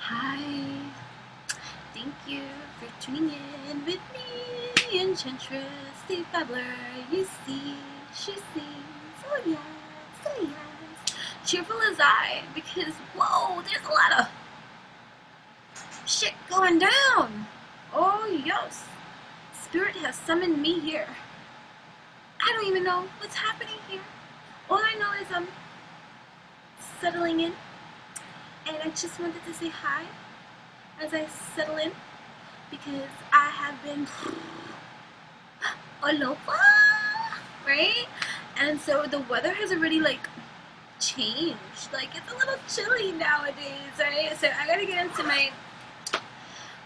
Hi, thank you for tuning in with me, Enchantress, the Babbler. You see, she sees, oh yes, oh yes. Cheerful as I, because whoa, there's a lot of shit going down. Oh yes, Spirit has summoned me here. I don't even know what's happening here. All I know is I'm settling in, and I just wanted to say hi as I settle in, because I have been all over, right? And so the weather has already changed. Like it's a little chilly nowadays, right? So I gotta get into my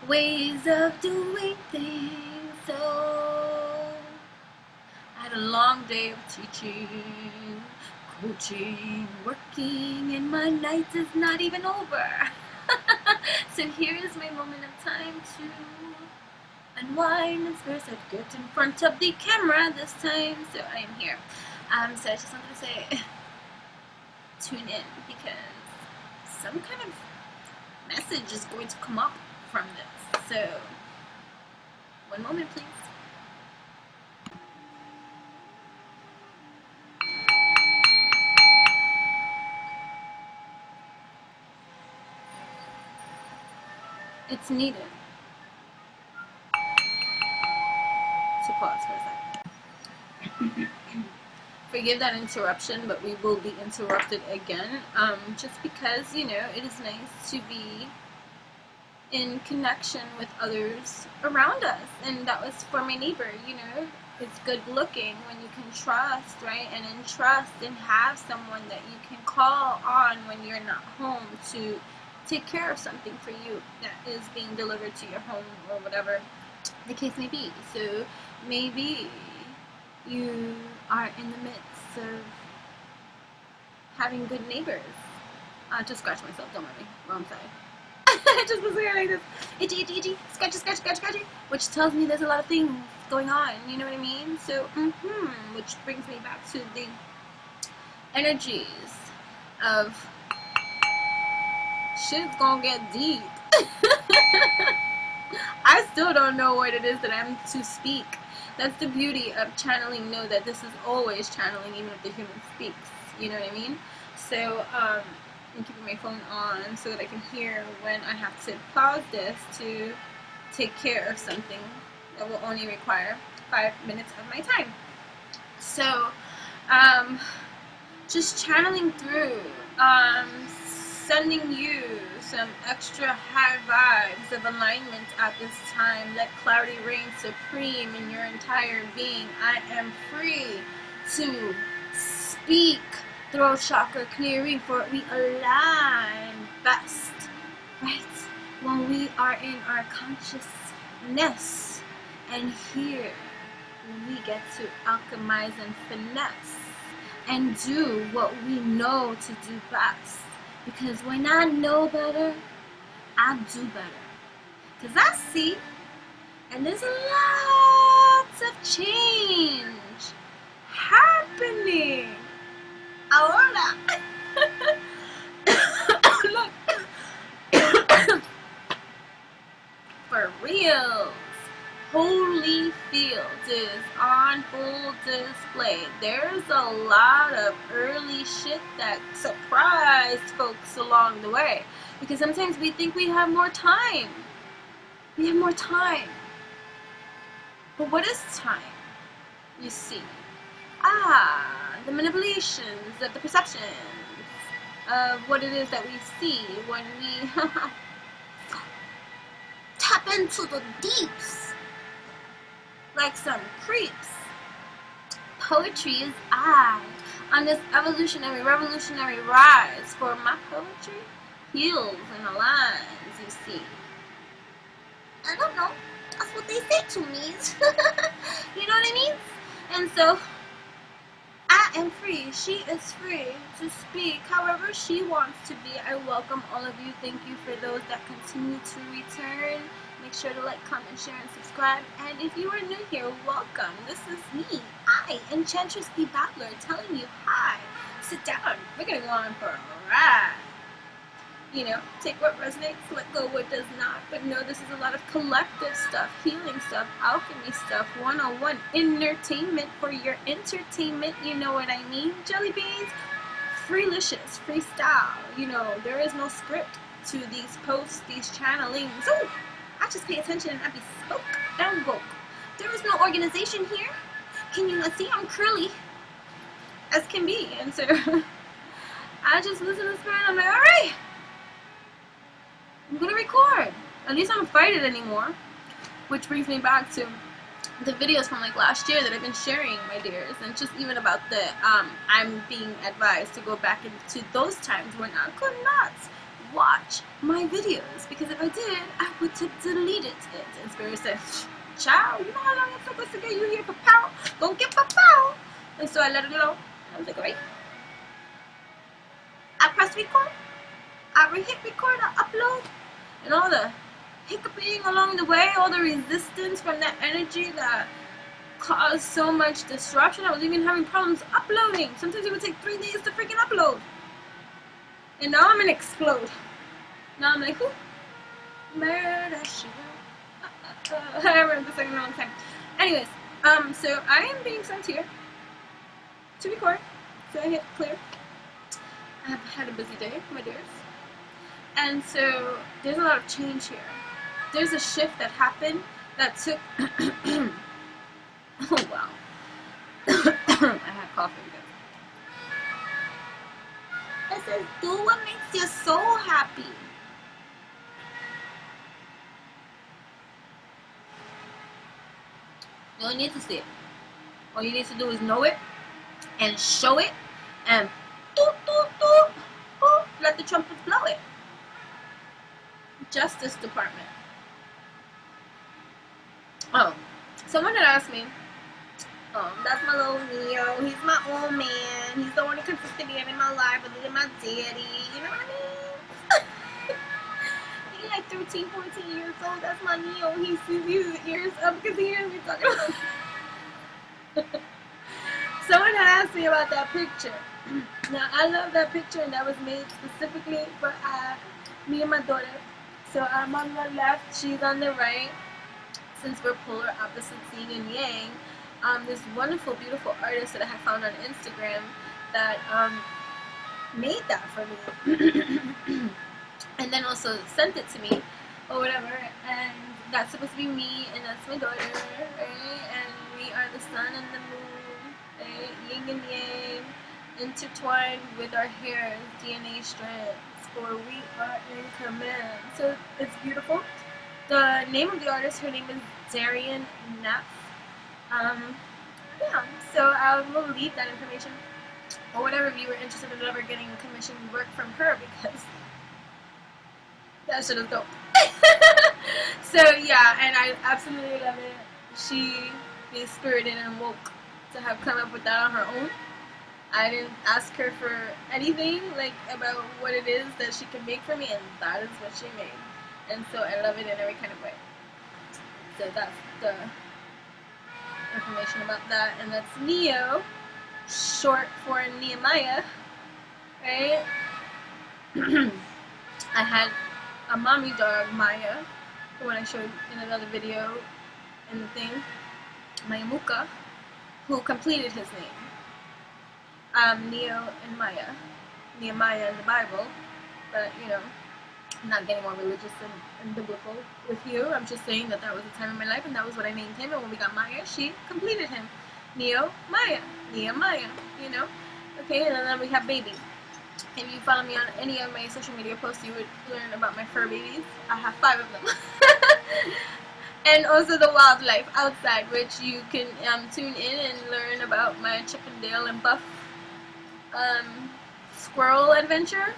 ways of doing things. So I had a long day of teaching, coaching, working, and my night is not even over. So here is my moment of time to unwind and first I'd get in front of the camera this time, so I am here. So I just wanted to say, tune in, because some kind of message is going to come up from this. So, one moment please. It's needed to pause for a second. Forgive that interruption, but we will be interrupted again, just because, it is nice to be in connection with others around us. And that was for my neighbor. It's good looking when you can trust, right? And in trust and have someone that you can call on when you're not home to take care of something for you that is being delivered to your home or whatever the case may be. So maybe you are in the midst of having good neighbors. Just scratch myself, don't mind me. Wrong side. I just was like this. Itchy, itchy, itchy. Scratchy, scratchy, scratchy, scratchy. Which tells me there's a lot of things going on. You know what I mean? So, which brings me back to the energies of shit's gonna get deep. I still don't know what it is that I'm to speak. That's the beauty of channeling. Know that this is always channeling, even if the human speaks. You know what I mean? So, I'm keeping my phone on so that I can hear when I have to pause this to take care of something that will only require 5 minutes of my time. So, just channeling through, sending you some extra high vibes of alignment at this time. Let clarity reign supreme in your entire being. I am free to speak. Throat chakra clearing, for we align best, right? When we are in our consciousness, and here we get to alchemize and finesse and do what we know to do best. Because when I know better, I do better. Because I see, and there's lots of change happening. Ahora. Look. For reals. Holy Field is on full display. There's a lot of early shit that surprised folks along the way. Because sometimes we think we have more time. We have more time. But what is time? You see. The manipulations of the perceptions of what it is that we see when we tap into the deeps like some creeps. Poetry is I on this evolutionary, revolutionary rise, for my poetry heals and aligns, you see. I don't know. That's what they say to me. You know what I mean? And so I am free. She is free to speak however she wants to be. I welcome all of you. Thank you for those that continue to return. Make sure to like, comment, share, and subscribe. And if you are new here, welcome. This is me, I, Enchantress the Babbler, telling you hi. Sit down. We're going to go on for a ride. You know, take what resonates, let go what does not. But no, this is a lot of collective stuff, healing stuff, alchemy stuff, one-on-one entertainment for your entertainment. You know what I mean? Jelly beans, freelicious, freestyle. You know, there is no script to these posts, these channelings. So I just pay attention and I be spoke and woke. There is no organization here. Can you not see I'm curly as can be? And so I just listen to spirit. I'm like, all right, I'm gonna record. At least I don't fight it anymore. Which brings me back to the videos from like last year that I've been sharing, my dears, and just even about the I'm being advised to go back into those times when I could not watch my videos, because if I did, I would have deleted it. And spirit said, child, you know how long it took us to get you here for pow? Go get for pow. And so I let it go. I was like, alright. I press record. I hit record, I upload, and all the hiccuping along the way, all the resistance from that energy that caused so much disruption. I was even having problems uploading. Sometimes it would take 3 days to freaking upload. And now I'm gonna explode. Now I'm like, whoo, murder she wrote. I remember the second long time. Anyways, so I am being sent here to record. So I hit clear. I have had a busy day, my dears. And so there's a lot of change here. There's a shift that happened that took oh wow. I had coffee again. It says, do what makes your soul happy. You don't need to see it. All you need to do is know it and show it and doot, doot, doot, doot, let the trumpets blow it. Justice Department. Oh, someone had asked me, that's my little Neo, he's my old man, he's the only consistent man in my life other than my daddy, you know what I mean? He's like 13, 14 years old, that's my Neo, he sees his ears up because he hears me talking about Someone had asked me about that picture. Now, I love that picture, and that was made specifically for me and my daughter. So I'm on the left, she's on the right. Since we're polar opposites, yin and yang, this wonderful, beautiful artist that I had found on Instagram that made that for me, and then also sent it to me, or whatever. And that's supposed to be me, and that's my daughter, right? And we are the sun and the moon, right? Yin and yang, intertwined with our hairs, DNA strands. For we are in command. So it's beautiful. The name of the artist, her name is Darian Neff. Yeah, so I will leave that information, or whatever, if you were interested in ever getting commissioned work from her, because that shit is dope. So yeah, and I absolutely love it. She is spirited and woke to have come up with that on her own. I didn't ask her for anything, like, about what it is that she can make for me, and that is what she made. And so I love it in every kind of way. So that's the information about that. And that's Neo, short for Nehemiah, right? I had a mommy dog, Maya, the one I showed in another video in the thing, Maya Muka, who completed his name. Neo and Maya. Nehemiah in the Bible, but, you know, I'm not getting more religious and biblical with you. I'm just saying that that was a time in my life, and that was what I named him. And when we got Maya, she completed him. Neo, Maya, Nehemiah, you know? Okay, and then we have baby. If you follow me on any of my social media posts, you would learn about my fur babies. I have 5 of them. And also the wildlife outside, which you can tune in and learn about my Chippendale and Buff squirrel adventure,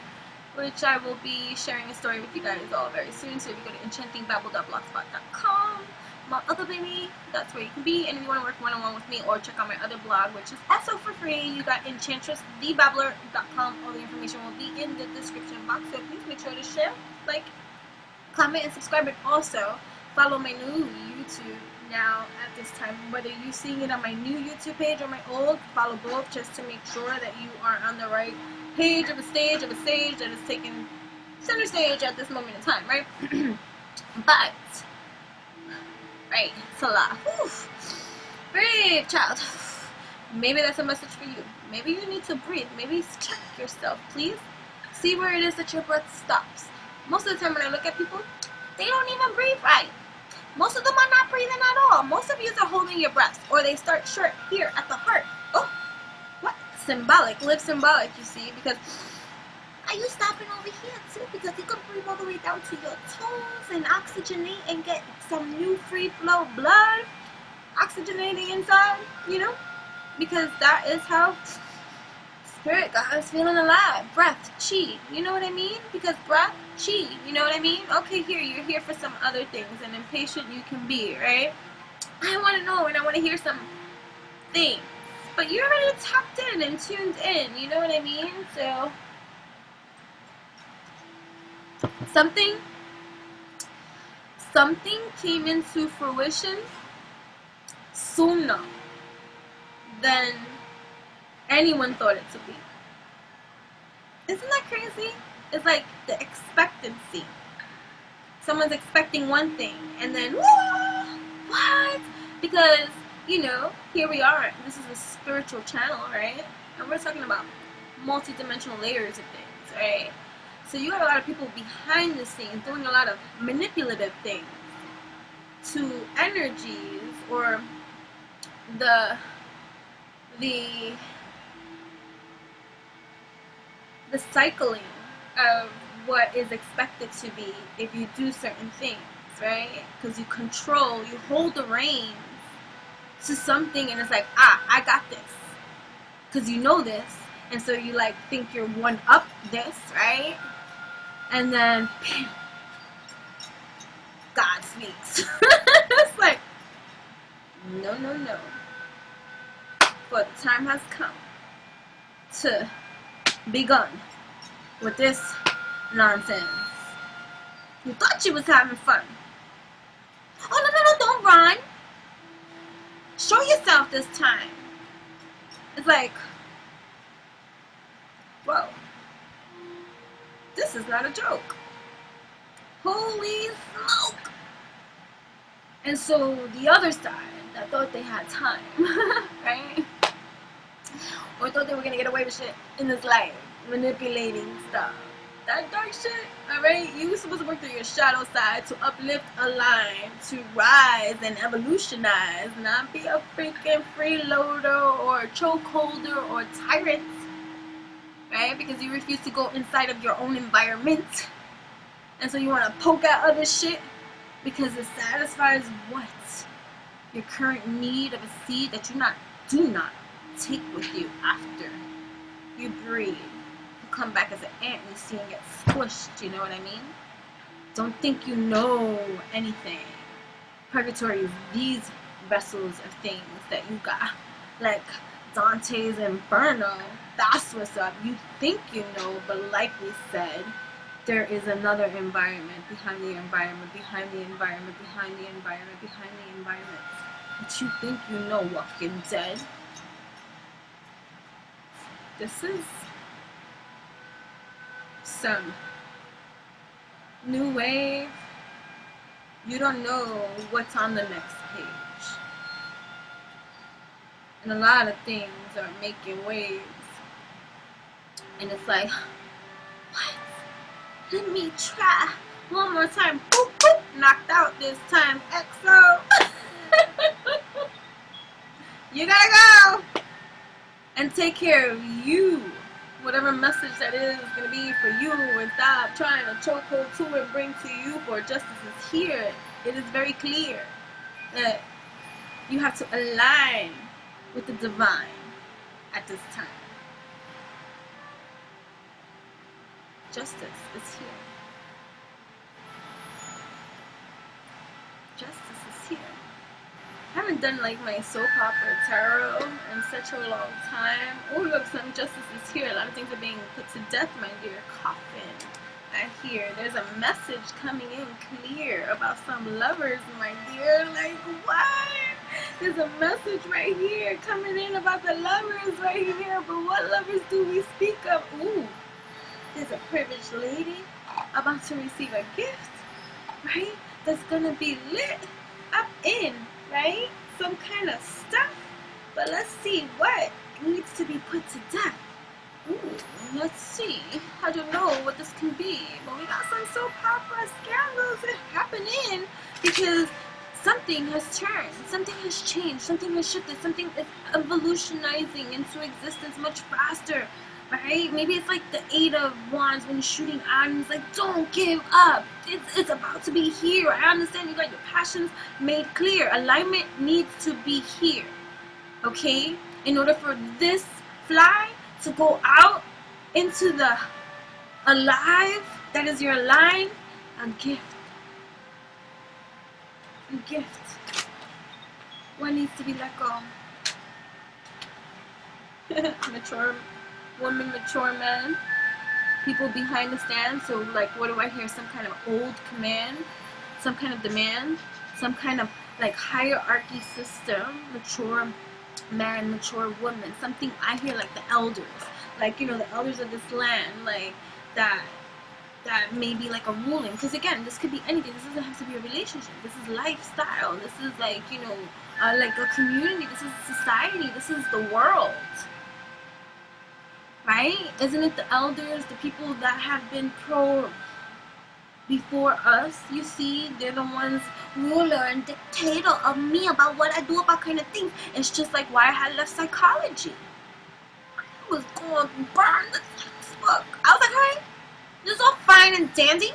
which I will be sharing a story with you guys all very soon. So if you go to enchantingbabble.blogspot.com, my other baby, that's where you can be. And if you want to work one-on-one with me, or check out my other blog, which is also for free, you got enchantressthebabbler.com. All the information will be in the description box. So please make sure to share, like, comment, and subscribe. And also follow my new YouTube now at this time, whether you're seeing it on my new YouTube page or my old. Follow both, just to make sure that you are on the right page of a stage that is taking center stage at this moment in time, right? But, right, it's a lot. Whew. Breathe, child. Maybe that's a message for you. Maybe you need to breathe. Maybe check yourself, please. See where it is that your breath stops. Most of the time when I look at people, they don't even breathe right. Most of them are not breathing at all. Most of you are holding your breath, or they start short here at the heart. Oh, what? Symbolic. Live symbolic, you see, because are you stopping over here too? Because you can breathe all the way down to your toes and oxygenate and get some new free flow blood oxygenating inside, you know? Because that is how spirit God is feeling alive. Breath, chi, you know what I mean? Because breath, chi, you know what I mean? Okay, here, you're here for some other things, and impatient you can be, right? I want to know and I want to hear some things. But you're already tapped in and tuned in, you know what I mean? So, something came into fruition sooner than anyone thought it to be. Isn't that crazy? It's like the expectancy. Someone's expecting one thing, and then, what? Because, you know, here we are. This is a spiritual channel, right? And we're talking about multi-dimensional layers of things, right? So you have a lot of people behind the scenes doing a lot of manipulative things to energies or the cycling of what is expected to be if you do certain things, right? Because you hold the reins to something, and it's like, I got this, because you know this, and so you like think you're one up this, right? And then bam, God speaks. It's like, no, for the time has come to begun with this nonsense. You thought you was having fun. Oh, no, don't run. Show yourself this time. It's like, whoa, this is not a joke. Holy smoke. And so the other side that thought they had time, right? Or thought they were gonna get away with shit in this life, manipulating stuff. That dark shit, alright? You were supposed to work through your shadow side to uplift, align, to rise and evolutionize, not be a freaking freeloader or chokeholder or tyrant, right? Because you refuse to go inside of your own environment, and so you want to poke at other shit because it satisfies what? Your current need of a seed that you do not take with you after you breathe. You come back as an ant and you see and get squished, you know what I mean? Don't think you know anything. Purgatory is these vessels of things that you got. Like Dante's Inferno, that's what's up. You think you know, but like we said, there is another environment behind the environment, behind the environment, behind the environment, behind the environment. But you think you know, Walking Dead. This is some new wave. You don't know what's on the next page. And a lot of things are making waves. And it's like, what? Let me try one more time. Boop, boop. Knocked out this time. XO. You gotta go and take care of you. Whatever message that is gonna be for you, and stop trying to chokehold to and bring to you, for justice is here. It is very clear that you have to align with the divine at this time. Justice is here. Justice is here. I haven't done like my soap opera tarot in such a long time. Oh look, some justice is here. A lot of things are being put to death, my dear coffin. I hear there's a message coming in clear about some lovers, my dear. Like what? There's a message right here coming in about the lovers right here. But what lovers do we speak of? Ooh, there's a privileged lady about to receive a gift, right? That's gonna be lit up in, right? Some kind of stuff. But let's see what needs to be put to death. Ooh, let's see. I don't know what this can be, but we got some soap opera scandals that happening because something has turned, something has changed, something has shifted, something is evolutionizing into existence much faster, right? Maybe it's like the Eight of Wands when you're shooting atoms, like, don't give up. It's about to be here. I understand you got your passions made clear. Alignment needs to be here, okay? In order for this fly to go out into the alive, that is your line, a gift. A gift. What needs to be let go? Mature woman, mature man, people behind the stand. So like, what do I hear? Some kind of old command, some kind of demand, some kind of like hierarchy system. Mature man, mature woman. Something I hear like the elders, like, you know, the elders of this land, like that may be like a ruling. Because again, this could be anything. This doesn't have to be a relationship. This is lifestyle. This is like, you know, like a community. This is society. This is the world. Right? Isn't it the elders, the people that have been before us? You see, they're the ones ruler and dictator of me about what I do about kind of things. It's just like why I had left psychology. I was going to burn the textbook. I was like, alright, this is all fine and dandy.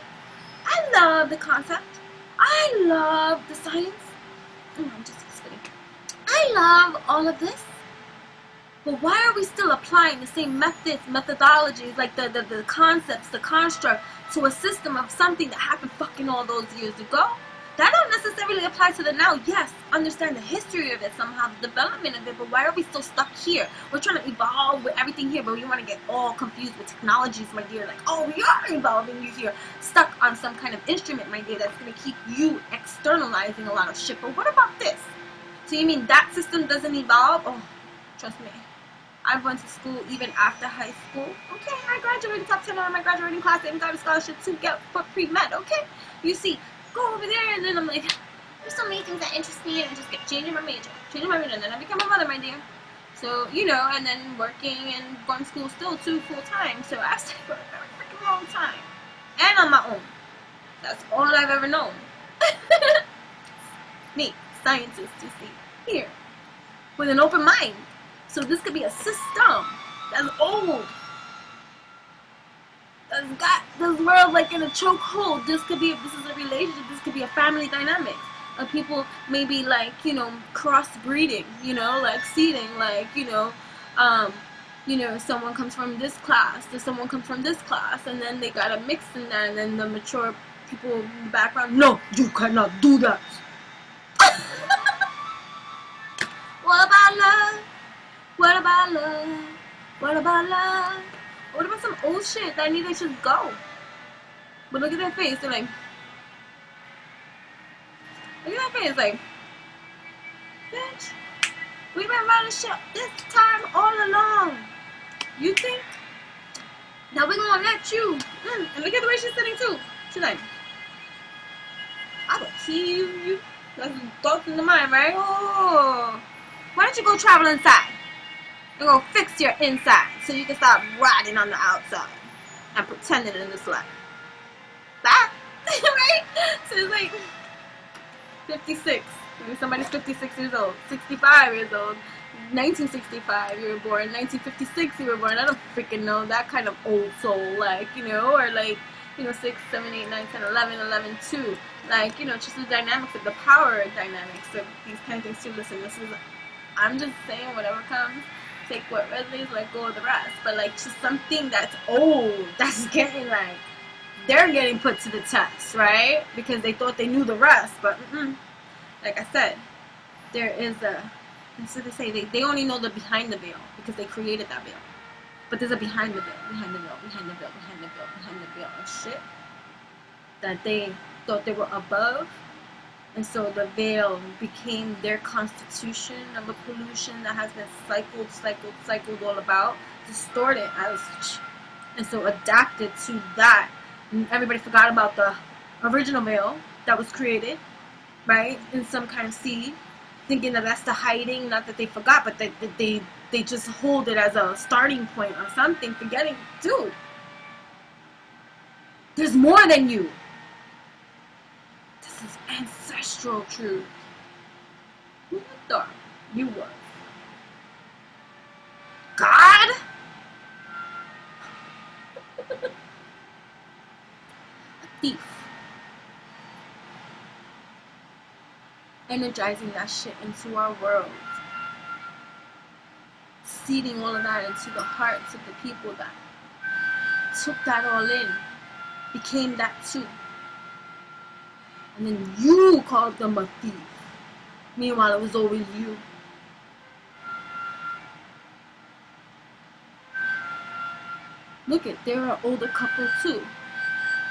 I love the concept. I love the science. I'm just kidding. I love all of this. But why are we still applying the same methods, methodologies, like the concepts, the construct, to a system of something that happened fucking all those years ago? That don't necessarily apply to the now. Yes, understand the history of it somehow, the development of it, but why are we still stuck here? We're trying to evolve with everything here, but we want to get all confused with technologies, my dear. Like, oh, we are evolving you here. Stuck on some kind of instrument, my dear, that's going to keep you externalizing a lot of shit. But what about this? So you mean that system doesn't evolve? Oh, trust me. I went to school even after high school. Okay, I graduated top 10 on my graduating class and got a scholarship to get for pre-med. Okay, you see, go over there, and then I'm like, there's so many things that interest me, and I just get changing my major, and then I became a mother, my dear. So, you know, and then working and going to school still too full time. So I stayed for a very freaking long time, and on my own. That's all I've ever known. Me, scientist, you see, here with an open mind. So this could be a system that's old, that's got this world like in a chokehold. This could be, if this is a relationship, this could be a family dynamic of people maybe like, you know, crossbreeding, you know, like seeding, like, you know, someone comes from this class, or someone comes from this class, and then they gotta mix in that, and then the mature people in the background, no, you cannot do that. What about love? What about love? What about love? What about some old shit that needs to just go? But look at their face. They're like, look at that face. Like, bitch, we've been running shit this time all along. You think that we're gonna let you? And look at the way she's sitting too. She's like, I will kill you. That's thoughts in the mind, right? Oh, why don't you go travel inside? And go fix your inside so you can stop riding on the outside and pretending in this life. That, right? So it's like 56. Maybe somebody's 56 years old, 65 years old, 1965 you were born, 1956 you were born. I don't freaking know, that kind of old soul, like, you know, or like, you know, 6, 7, 8, 9, 10, 11, 11, 2. Like, you know, just the dynamics of the power dynamics of these kind of things too. Listen, this is, I'm just saying whatever comes. Take what resonates, let go of the rest. But like, just something that's old, that's getting like, they're getting put to the test, right? Because they thought they knew the rest, but like I said, there is a, so they say they only know the behind the veil because they created that veil. But there's a behind the veil, behind the veil, behind the veil, behind the veil, behind the veil of shit that they thought they were above. And so the veil became their constitution of a pollution that has been cycled all about, distorted as such. And so adapted to that And everybody forgot about the original veil that was created, right, in some kind of seed, thinking that that's the hiding. Not that they forgot, but that they just hold it as a starting point or something, forgetting, dude, there's more than you. This is ancestral truth. Who you thought you was? God? A thief. Energizing that shit into our world. Seeding all of that into the hearts of the people that took that all in. Became that too. And then you called them a thief. Meanwhile, it was always you. Look at, they're an older couple too.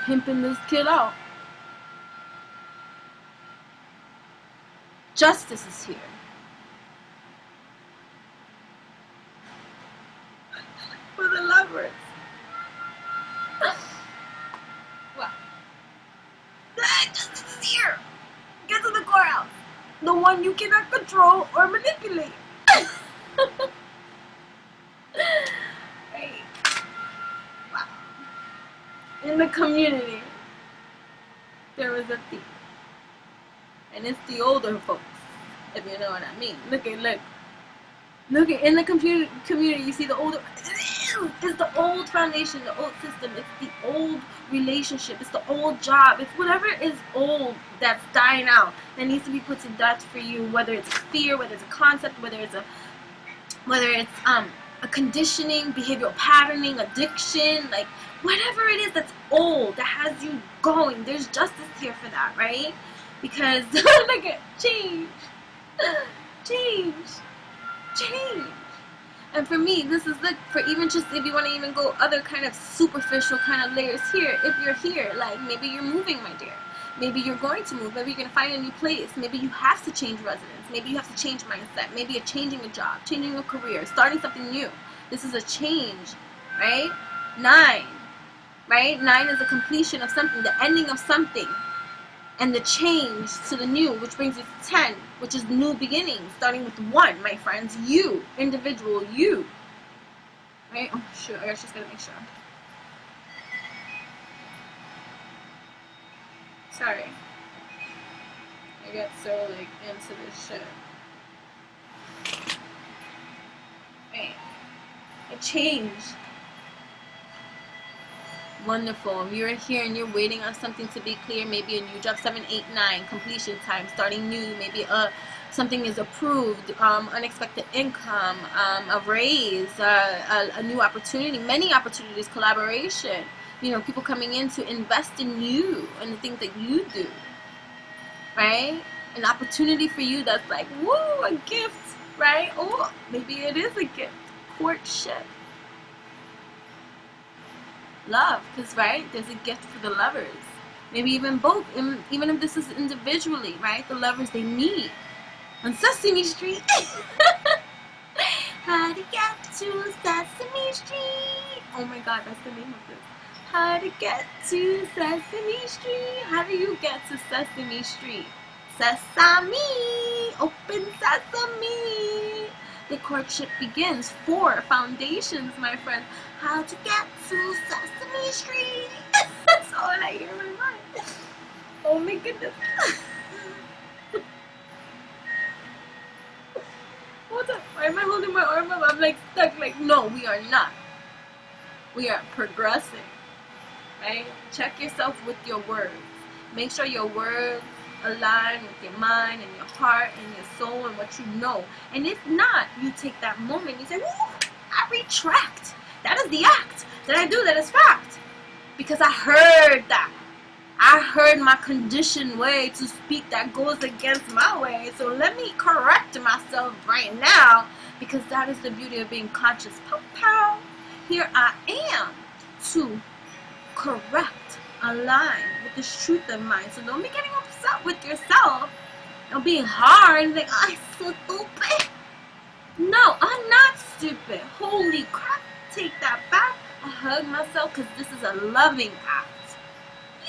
Pimping this kid out. Justice is here. For the lovers. Wow. Justice is here. Get to the courthouse. The one you cannot control or manipulate. Right. Wow. In the community, there was a thief. And it's the older folks, if you know what I mean. Look at, in the community, you see the older, it's the old foundation, the old system, it's the old relationship, it's the old job, it's whatever is old that's dying out, that needs to be put to death for you, whether it's a fear, whether it's a concept, whether it's a conditioning, behavioral patterning, addiction, like whatever it is that's old, that has you going. There's justice here for that, right? Because look at change. And for me, this is for even just if you want to even go other kind of superficial kind of layers here. If you're here, like maybe you're moving, my dear. Maybe you're going to move. Maybe you're going to find a new place. Maybe you have to change residence. Maybe you have to change mindset. Maybe you're changing a job, changing a career, starting something new. This is a change, right? 9, right? 9 is the completion of something, the ending of something. And the change to the new, which brings us to 10, which is new beginnings, starting with 1, my friends. You, individual, you. Right? Oh, shoot, I just gotta make sure. Sorry. I got so, into this shit. Right. A change. Wonderful. If you're here and you're waiting on something to be clear, maybe a new job, 7, 8, 9, completion time, starting new, maybe something is approved, unexpected income, a raise, a new opportunity, many opportunities, collaboration, people coming in to invest in you and the things that you do, right? An opportunity for you that's like, woo, a gift, right? Oh, maybe it is a gift. Courtship. Love, because right, there's a gift for the lovers, maybe even both, even if this is individually, right? The lovers, they meet on Sesame Street. How to get to Sesame Street. Oh my god, that's the name of this. How to get to Sesame Street. How do you get to Sesame Street? Sesame, open sesame. The courtship begins. 4 foundations, my friend. How to get to Sesame Street. That's all I hear in my mind. Oh my goodness. Hold up. Why am I holding my arm up? I'm stuck. No, we are not. We are progressing. Right? Check yourself with your words. Make sure your words align with your mind and your heart and your soul and what you know. And if not, you take that moment, you say, woo, I retract. That is the act that I do, that is fact. Because I heard that. I heard my conditioned way to speak that goes against my way. So let me correct myself right now, because that is the beauty of being conscious. Pow, pow. Here I am to correct, align with this truth of mine. So don't be getting upset with yourself and being hard and I'm so stupid. No, I'm not stupid. Holy crap, take that back. I hug myself because this is a loving act.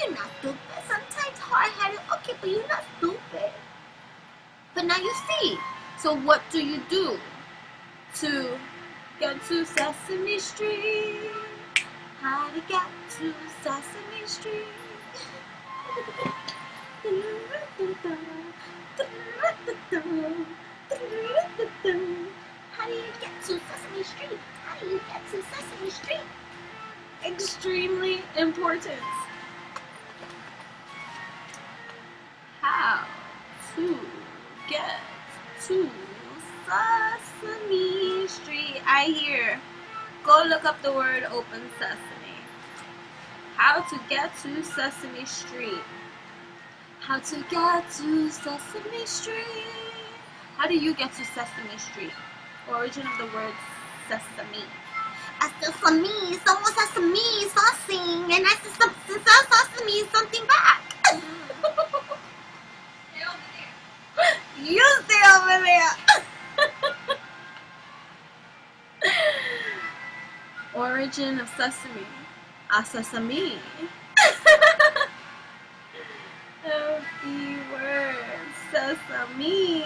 You're not stupid. Sometimes hard-headed, okay, but you're not stupid. But now you see. So what do you do to get to Sesame Street? How to get to Sesame Street? How do you get to Sesame Street? How do you get to Sesame Street? Extremely important. How to get to Sesame Street? I hear. Go look up the word open sesame. How to get to Sesame Street. How to get to Sesame Street. How do you get to Sesame Street? Origin of the word sesame. I sesame, someone sesame, so I sing, and I sesame something back. Stay over there. You stay over there. Origin of sesame. A sesame. The word sesame.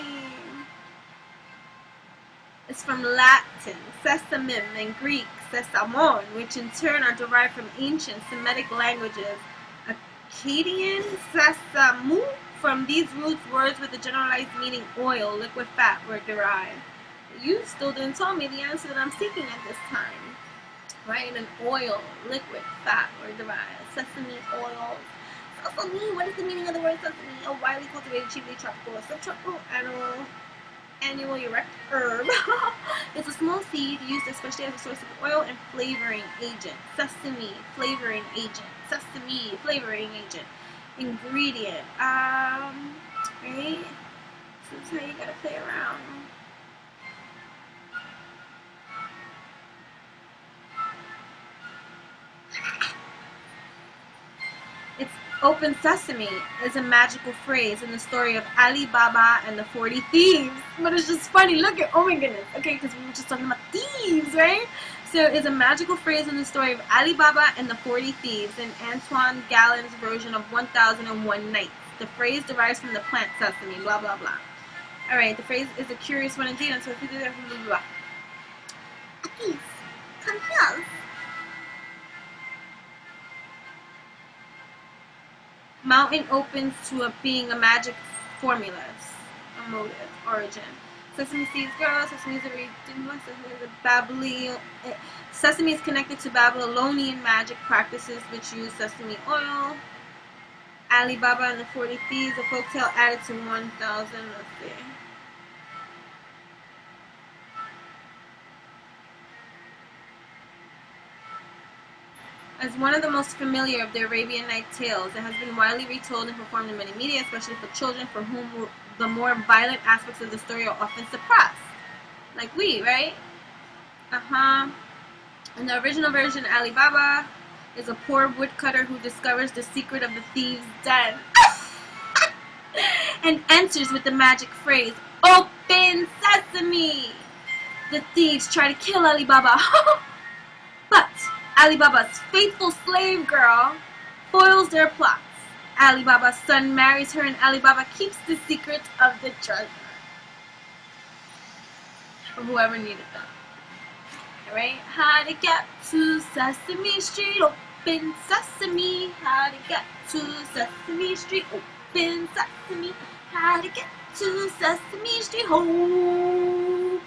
It's from Latin, sesamim, and Greek, sesamon, which in turn are derived from ancient Semitic languages. Akkadian, sesamu. From these roots, words with the generalized meaning oil, liquid fat were derived. You still didn't tell me the answer that I'm seeking at this time. Right? An oil, liquid fat were derived. Sesame oil. Sesame, what is the meaning of the word sesame? A widely cultivated, chiefly tropical or subtropical annual erect herb. It's a small seed used especially as a source of oil and flavoring agent. Sesame, flavoring agent. Sesame, flavoring agent. Ingredient. Right? So this is how you gotta play around. It's open sesame is a magical phrase in the story of Ali Baba and the 40 Thieves. But it's just funny. Look at, oh my goodness. Okay, because we were just talking about thieves, right? So it's a magical phrase in the story of Ali Baba and the 40 Thieves in Antoine Galland's version of 1001 Nights. The phrase derives from the plant sesame, blah, blah, blah. Alright, the phrase is a curious one indeed, and so if you do that, blah, blah, blah. Please, come here. Mountain opens to being a magic formula, a motive, origin. Sesame seeds grow, sesame is sesame is connected to Babylonian magic practices which use sesame oil. Ali Baba and the 40 Thieves, a folktale added to 1000, let's see. As one of the most familiar of the Arabian Night tales, it has been widely retold and performed in many media, especially for children for whom the more violent aspects of the story are often suppressed. Like we, right? In the original version, Ali Baba is a poor woodcutter who discovers the secret of the thieves' den and enters with the magic phrase, "Open sesame!" The thieves try to kill Ali Baba, but Ali Baba's faithful slave girl foils their plots. Ali Baba's son marries her and Ali Baba keeps the secret of the treasure. For whoever needed them. Alright? How to get to Sesame Street, open sesame. How to get to Sesame Street, open sesame. How to get to Sesame Street, open.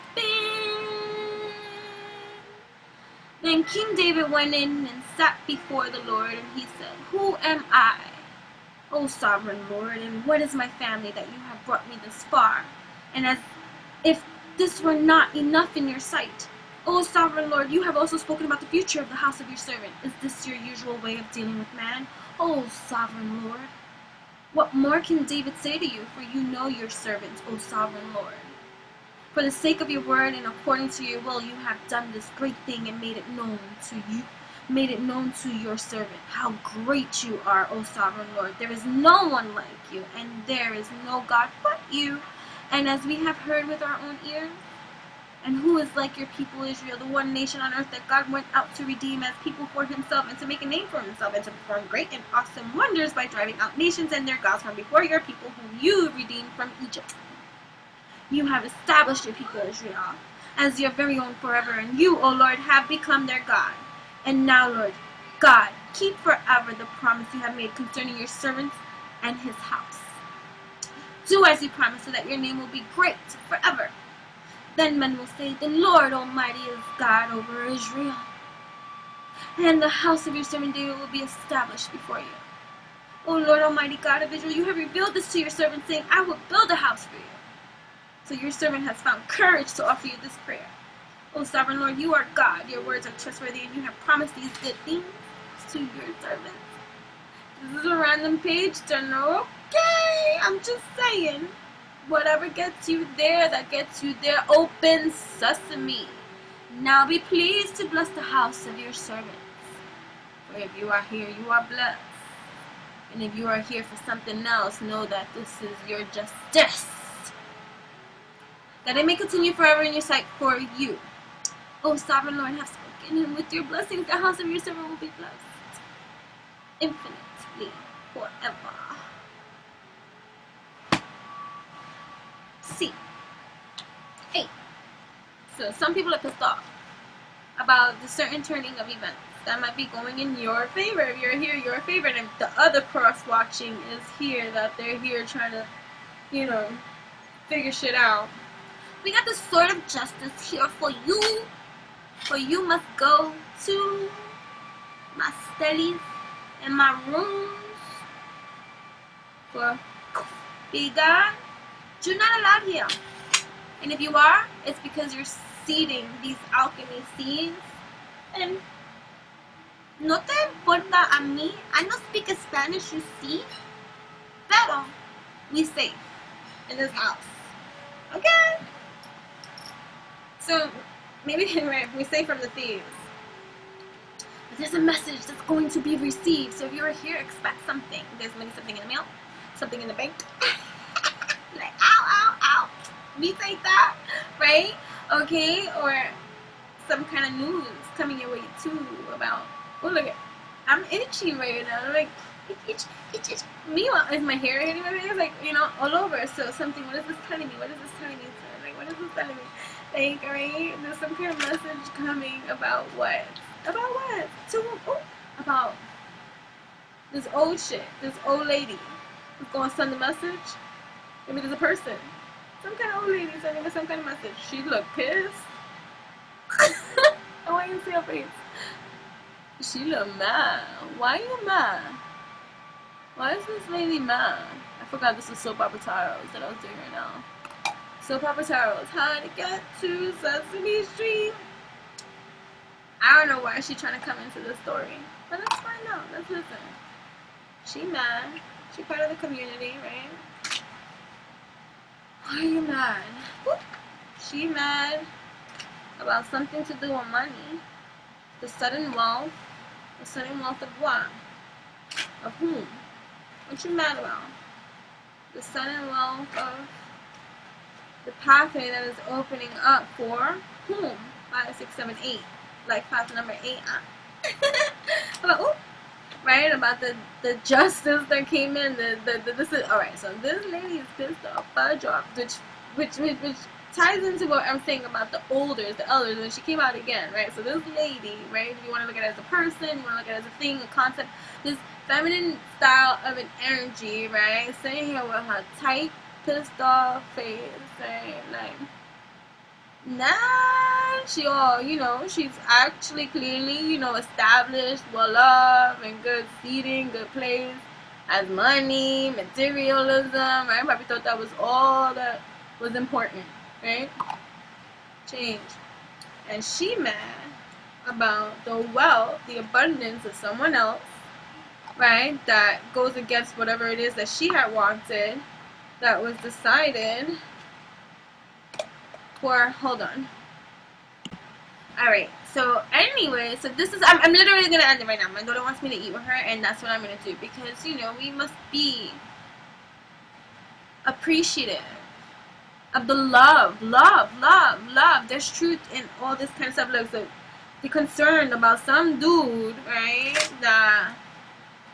Then King David went in and sat before the Lord, and he said, "Who am I, O sovereign Lord, and what is my family that you have brought me this far? And as if this were not enough in your sight, O sovereign Lord, you have also spoken about the future of the house of your servant. Is this your usual way of dealing with man? O sovereign Lord, what more can David say to you? For you know your servant, O sovereign Lord. For the sake of your word and according to your will, you have done this great thing and made it known to you, made it known to your servant. How great you are, O sovereign Lord. There is no one like you, and there is no God but you. And as we have heard with our own ears, And who is like your people Israel, the one nation on earth that God went out to redeem as people for himself and to make a name for himself and to perform great and awesome wonders by driving out nations and their gods from before your people whom you redeemed from Egypt. You have established your people Israel as your very own forever, and you, O Lord, have become their God. And now, Lord God, keep forever the promise you have made concerning your servants and his house. Do as you promised, so that your name will be great forever. Then men will say, the Lord Almighty is God over Israel. And the house of your servant David will be established before you. O Lord Almighty God of Israel, you have revealed this to your servant, saying, I will build a house for you. So your servant has found courage to offer you this prayer. O sovereign Lord, you are God. Your words are trustworthy, and you have promised these good things to your servants. This is a random page turner. Okay, I'm just saying. Whatever gets you there, that gets you there. Open sesame. Now be pleased to bless the house of your servants. For if you are here, you are blessed. And if you are here for something else, know that this is your justice. That it may continue forever in your sight for you. O sovereign Lord, have spoken, and with your blessings the house of your servant will be blessed infinitely forever. C. 8. So some people are pissed off about the certain turning of events that might be going in your favor. If you're here, your favor. And if the other cross-watching is here, that they're here trying to, figure shit out. We got this sort of justice here for you. For you must go to my studies and my rooms. For be God. You're not allowed here. And if you are, it's because you're seeding these alchemy seeds. And no te importa a mí. I don't speak Spanish, you see. Pero we safe in this house. Okay? So maybe we say from the thieves. But there's a message that's going to be received. So if you're here, expect something. There's maybe something in the mail, something in the bank. Like, ow, ow, ow. We take that, right? Okay? Or some kind of news coming your way too about, oh look, I'm itchy right now. I'm like, itch. Meanwhile, is my hair hitting my face? Like, all over. So something, what is this telling me? What is this telling me? So, like, what is this telling me? Like, right? There's some kind of message coming about what? About what? About this old shit. This old lady who's going to send a message. Maybe there's a person. Some kind of old lady sending me some kind of message. She looked pissed. I want you to see her face. She looked mad. Why are you mad? Why is this lady mad? I forgot this was soap opera tarots that I was doing right now. Soap opera tarots. How to get to Sesame Street. I don't know why she's trying to come into this story. But let's find out. Let's listen. She mad. She part of the community, right? Why are you mad? Whoop. She mad about something to do with money. The sudden wealth. The sudden wealth of what? Of whom? What you mad about? The sudden wealth of the pathway that is opening up for whom? 5, 6, 7, 8. Like path number 8. About, right? About the justice that came in. This is alright. So this lady is pissed off. Fudge off, which ties into what I'm saying about the elders, when she came out again, right? So this lady, right? If you want to look at it as a person, you want to look at it as a thing, a concept, this feminine style of an energy, right? Sitting here with her tight, pissed off face, right? Like, nah, she all, she's actually clearly, established, well-loved, and good seating, good place, has money, materialism, right? Probably thought that was all that was important, right? Change. And she mad about the wealth, the abundance of someone else, right? That goes against whatever it is that she had wanted, that was decided for, hold on. Alright, so anyway, so this is, I'm literally going to end it right now. My daughter wants me to eat with her, and that's what I'm going to do. Because, we must be appreciative of the love, love, love, love. There's truth in all this kind of stuff. Like, so they're concerned about some dude, right, that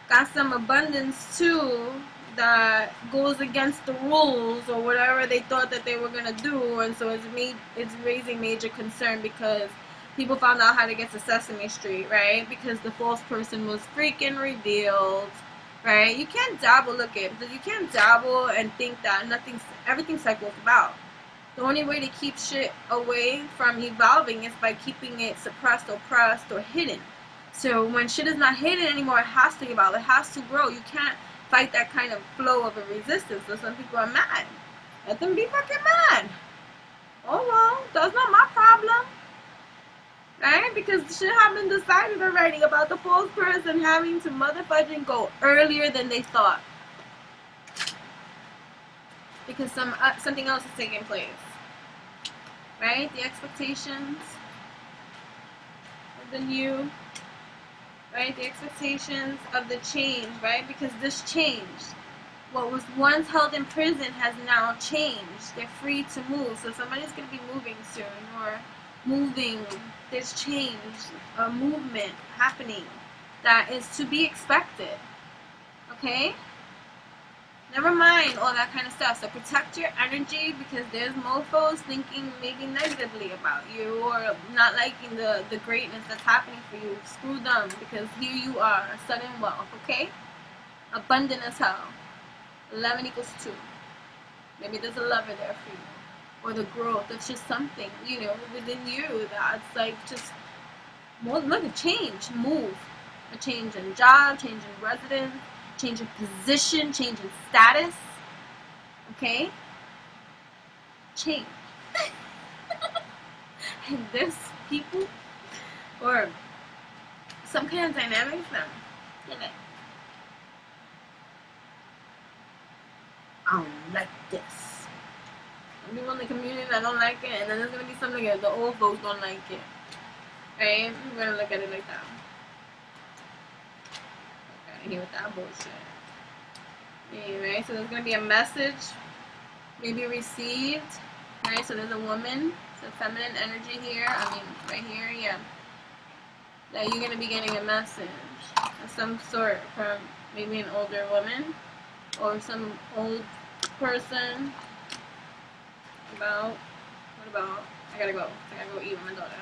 got some abundance too, that goes against the rules or whatever they thought that they were gonna do, and so it's raising major concern because people found out how to get to Sesame Street, right? Because the false person was freaking revealed, right? You can't dabble, look at, because you can't dabble and think that everything cycles about. The only way to keep shit away from evolving is by keeping it suppressed, oppressed, or hidden. So when shit is not hidden anymore, it has to evolve. It has to grow. You can't fight that kind of flow of a resistance. So some people are mad. Let them be fucking mad. Oh well, that's not my problem. Right? Because shit have been decided already about the false person having to motherfucking go earlier than they thought. Because something else is taking place. Right? The expectations of the new, right? The expectations of the change, right? Because this changed. What was once held in prison has now changed. They're free to move. So somebody's going to be moving soon, or moving. There's change, a movement happening that is to be expected. Okay? Never mind all that kind of stuff. So protect your energy, because there's mofos thinking maybe negatively about you or not liking the greatness that's happening for you. Screw them, because here you are, sudden wealth, okay? Abundant as hell. 11 equals 2. Maybe there's a lover there for you. Or the growth. It's just something, within you that's like just, well, look, a change, move. A change in job, change in residence, change in position, change in status. Okay? Change. And there's people or some kind of dynamics that, I don't like this. Some people in the community that don't like it, and then there's gonna be something that the old folks don't like it. Right? We're gonna look at it like that. Here with that bullshit. Anyway, so there's gonna be a message, maybe received, right? So there's a woman, so feminine energy here. I mean, right here, yeah. That you're gonna be getting a message of some sort from maybe an older woman or some old person. What about? I gotta go eat with my daughter.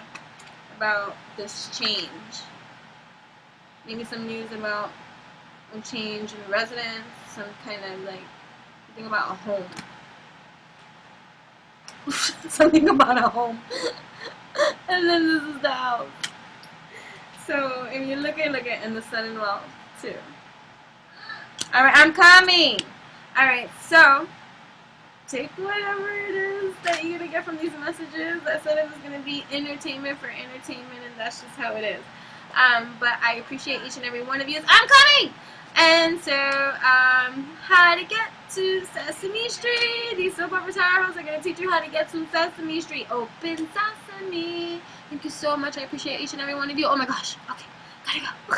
About this change. Maybe some news about a change in residence, some kind of like something about a home. Something about a home. And then this is the house. So if you look at in the sudden wealth too. Alright, I'm coming. Alright, so take whatever it is that you're gonna get from these messages. I said it was gonna be entertainment for entertainment, and that's just how it is. But I appreciate each and every one of you. I'm coming! And so, how to get to Sesame Street. These soap opera tower hosts are going to teach you how to get to Sesame Street. Open sesame. Thank you so much. I appreciate each and every one of you. Oh my gosh. Okay, gotta go.